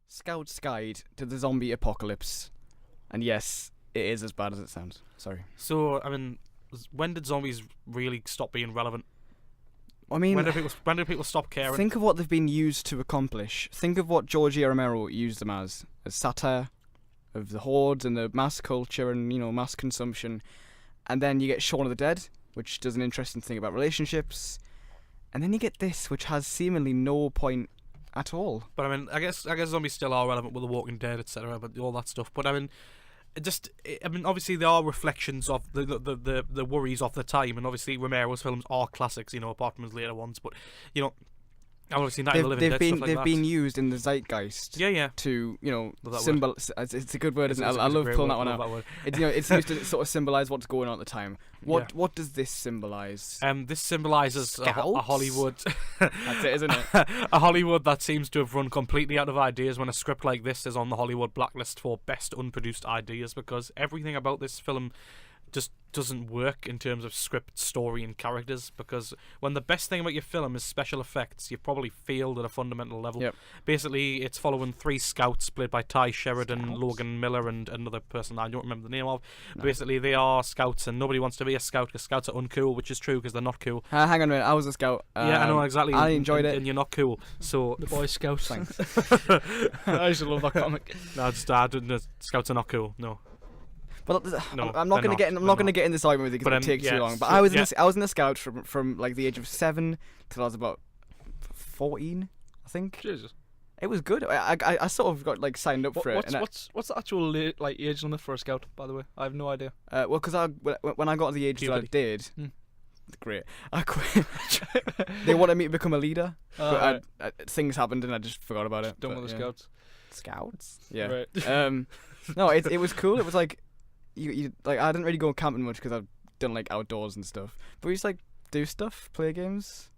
Scout's Guide to the Zombie Apocalypse. And yes, it is as bad as it sounds. Sorry. So, I mean, when did zombies really stop being relevant? I mean, When did people stop caring? think of what they've been used to accomplish. Think of what George A. Romero used them as satire of the hordes and the mass culture and, mass consumption. And then you get Shaun of the Dead, which does an interesting thing about relationships. And then you get this, which has seemingly no point at all. But I mean, I guess zombies still are relevant with The Walking Dead, etc. But all that stuff. But I mean, obviously there are reflections of the worries of the time, and obviously Romero's films are classics, apart from his later ones. But obviously Night of the Living Dead, stuff like they've that. been used in the zeitgeist. Yeah. To Love that symbol. It's a good word, isn't it? I love pulling that one out. It's used to sort of symbolize what's going on at the time. What does this symbolize? This symbolizes a Hollywood. That's it, isn't it? A Hollywood that seems to have run completely out of ideas when a script like this is on the Hollywood blacklist for best unproduced ideas, because everything about this film just doesn't work in terms of script, story, and characters. Because when the best thing about your film is special effects, you've probably failed at a fundamental level. Yep. Basically, it's following 3 scouts played by Ty Sheridan, Logan Miller, and another person I don't remember the name of. No. Basically, they are scouts, and nobody wants to be a scout because scouts are uncool, which is true because they're not cool. Hang on a minute, I was a scout. Yeah, I know exactly. I enjoyed it, and you're not cool. So the Boy Scouts. Thanks. I used to love that comic. No, scouts are not cool. No. But No, I'm not going to get. I'm not going to get in this argument with you because it takes too long. But I was in the Scouts from like the age of 7 till I was about 14, I think. Jesus. It was good. I sort of got like signed up for it. What's the actual age limit for a scout? By the way, I have no idea. Well, because when I got to the age that I did, great, I quit. They wanted me to become a leader, but things happened and I just forgot about it. Done with the Scouts. Scouts. Yeah. Right. No, it was cool. It was like. You like I didn't really go camping much because I've done like outdoors and stuff. But we used to like do stuff, play games.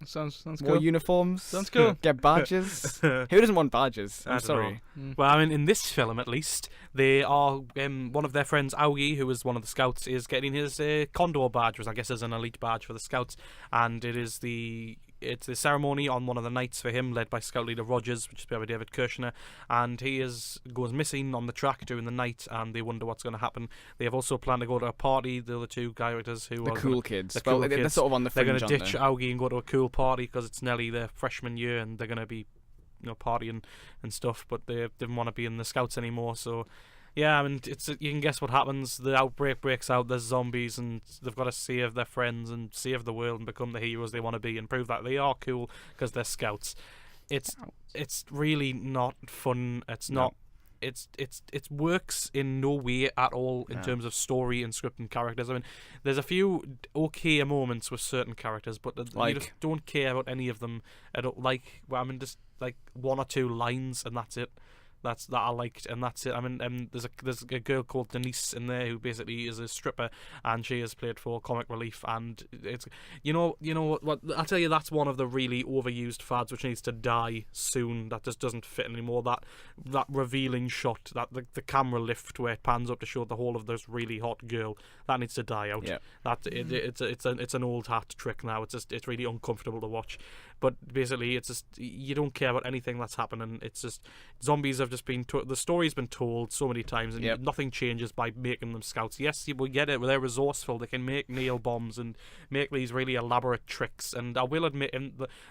Sounds More cool. uniforms. Sounds cool. Get badges. Who doesn't want badges? I'm sorry. Well, I mean, in this film at least, they are one of their friends, Augie, who is one of the scouts, is getting his Condor badge, which I guess is an elite badge for the scouts, and it's the ceremony on one of the nights for him, led by Scout Leader Rogers, which is played by David Koechner, and he goes missing on the track during the night, and they wonder what's going to happen. They have also planned to go to a party. The other 2 characters who the are cool kids. They're sort of on the fringe. They're going to ditch Augie and go to a cool party because it's nearly their freshman year, and they're going to be, partying and stuff. But they didn't want to be in the Scouts anymore, so. Yeah, I mean, you can guess what happens. The outbreak breaks out, there's zombies, and they've got to save their friends and save the world and become the heroes they want to be and prove that they are cool because they're scouts. It's really not fun. It's not. It works in no way at all in terms of story and script and characters. I mean, there's a few okay moments with certain characters, but you just don't care about any of them. Just like 1 or 2 lines, and that's it. That I liked, and that's it. I mean, there's a girl called Denise in there who basically is a stripper, and she is played for comic relief. And it's what I'll tell you, that's one of the really overused fads which needs to die soon. That just doesn't fit anymore. That revealing shot, that the camera lift where it pans up to show the whole of this really hot girl, that needs to die out. Yeah. It's an old hat trick now. It's really uncomfortable to watch. But basically, it's just you don't care about anything that's happening. It's just zombies have just been the story's been told so many times, and nothing changes by making them scouts. Yes, you will get it. They're resourceful. They can make nail bombs and make these really elaborate tricks. And I will admit,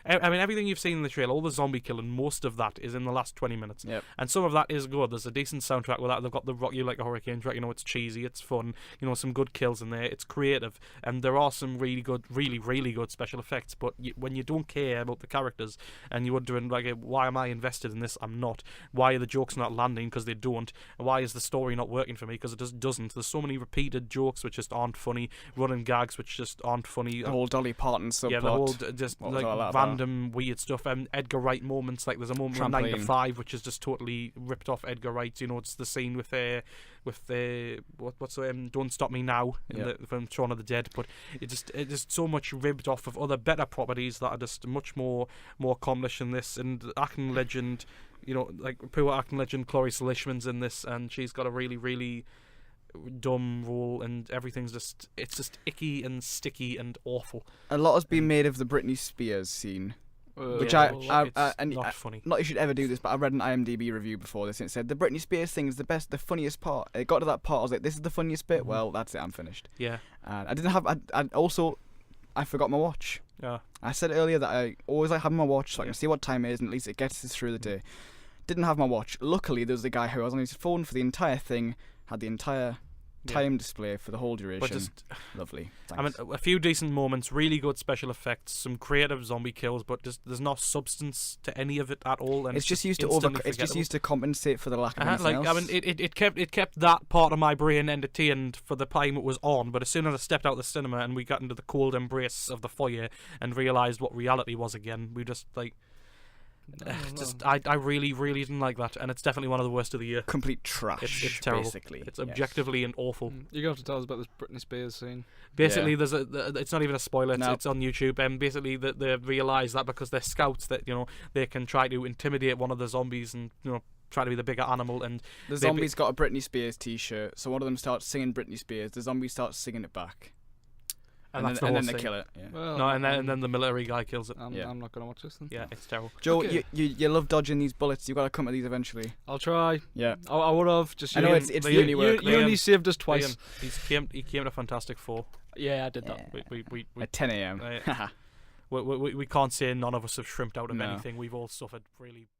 everything you've seen in the trailer, all the zombie killing, most of that is in the last 20 minutes. Yep. And some of that is good. There's a decent soundtrack with that. They've got the Rock You Like a Hurricane track. It's cheesy. It's fun. Some good kills in there. It's creative, and there are some really good, really really good special effects. But when you don't care about the characters and you're wondering why am I invested in this? I'm not. Why are the jokes not landing? Because they don't. And why is the story not working for me? Because it just doesn't. There's so many repeated jokes which just aren't funny, running gags which just aren't funny. The whole Dolly Parton subplot. Yeah, the whole just random weird stuff. Edgar Wright moments, like there's a moment from 9 to 5 which is just totally ripped off Edgar Wright. It's the scene with Don't Stop Me Now from Shaun of the Dead. But it's just so much ribbed off of other better properties that are just much more accomplished in this. And acting legend, poor acting legend Clarice Lishman's in this, and she's got a really really dumb role, and everything's just icky and sticky and awful. A lot has been made of the Britney Spears scene Which it's and not funny. not you should ever do this, but I read an IMDb review before this, and it said the Britney Spears thing is the best, the funniest part. It got to that part, I was like, this is the funniest bit. Well, that's it. I'm finished. Yeah. And I didn't have. I forgot my watch. Yeah. I said earlier that I always like having my watch so I can see what time it is, and at least it gets us through the day. Didn't have my watch. Luckily, there was a guy who was on his phone for the entire thing, had the entire time display for the whole duration. But just, lovely. I mean, a few decent moments, really good special effects, some creative zombie kills, but just there's no substance to any of it at all. And it's just used to It's just used to compensate for the lack of anything else. I mean, it kept that part of my brain entertained for the time it was on. But as soon as I stepped out of the cinema and we got into the cold embrace of the foyer and realised what reality was again, we just like. I really didn't like that, and it's definitely one of the worst of the year. Complete trash. It's terrible. Basically. It's objectively and awful. You're gonna have to tell us about this Britney Spears scene. Basically, it's not even a spoiler. It's on YouTube, and basically they realise that because they're scouts, that they can try to intimidate one of the zombies and try to be the bigger animal. And the zombie's got a Britney Spears T-shirt, so one of them starts singing Britney Spears. The zombie starts singing it back. And then they kill it. Yeah. Well, and then the military guy kills it. I'm not gonna watch this then. Yeah, it's terrible. Joe, Okay. you love dodging these bullets. You've got to come to these eventually. I'll try. Yeah. I would have just. I know it's the uni work. You only saved us twice. He came to Fantastic Four. Yeah, I did that. We at 10 a.m. we can't say none of us have shrimped out of anything. We've all suffered really.